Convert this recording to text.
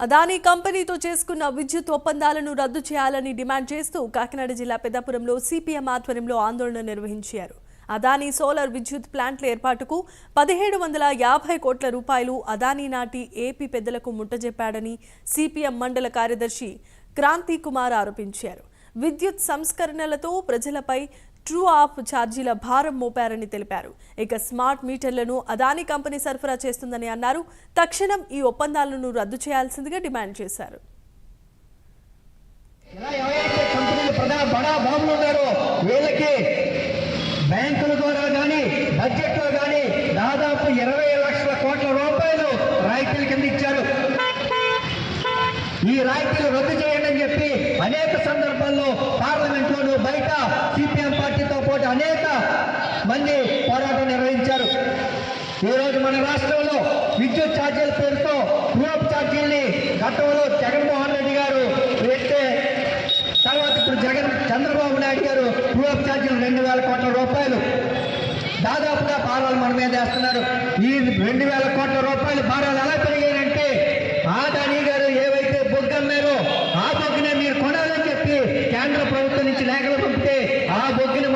అదానీ కంపెనీతో చేసుకున్న విద్యుత్ ఒప్పందాలను రద్దు చేయాలని డిమాండ్ చేస్తూ కాకినాడ జిల్లా పెద్దాపురంలో సిపిఎం ఆధ్వర్యంలో ఆందోళన నిర్వహించారు. అదానీ సోలార్ విద్యుత్ ప్లాంట్ల ఏర్పాటుకు 1750 కోట్ల రూపాయలు అదానీ నాటి ఏపీ పెద్దలకు ముట్టజెప్పాడని సిపిఎం మండల కార్యదర్శి క్రాంతి కుమార్ ఆరోపించారు. విద్యుత్ సంస్కరణలతో ప్రజలపై ట్రూ ఆఫ్ ఛార్జీల భారం మోపారని తెలిపారు. ఇక స్మార్ట్ మీటర్లను అదానీ కంపెనీ సరఫరా చేస్తుందని అన్నారు. తక్షణం ఈ ఒప్పందాలను రద్దు చేయాల్సిందిగా డిమాండ్ చేశారు. బ్యాంకుల ద్వారా కానీ బడ్జెట్లో కానీ దాదాపు 20 లక్షల కోట్ల రూపాయలు రాయితీల కింద ఇచ్చారు. ఈ రాయితీలు రద్దు చేయండి అని చెప్పి అనేక సందర్భాల్లో పార్లమెంట్లోనూ బయట సిపిఎం పార్టీతో పాటు అనేక మంది పోరాటం నిర్వహించారు. ఈరోజు మన రాష్ట్రంలో విద్యుత్ ఛార్జీల పేరుతో గ్రూప్ ఛార్జీల్ని గతంలో జగన్మోహన్ రెడ్డి గారు పెడితే తర్వాత ఇప్పుడు చంద్రబాబు నాయుడు గారు గ్రూప్ ఛార్జీలు 2000 కోట్ల రూపాయలు దాదాపుగా భారాలు మన మీద వేస్తున్నారు. ఈ 2000 కోట్ల రూపాయలు భారాలు ఎలా పెరిగాయంటే అదానీ గారు ఏవైతే బొగ్గమ్మారో ఆ బొగ్గునే మీరు కొనాలని చెప్పి కేంద్ర ప్రభుత్వం నుంచి లేఖలు పంపితే ఆ బొగ్గుని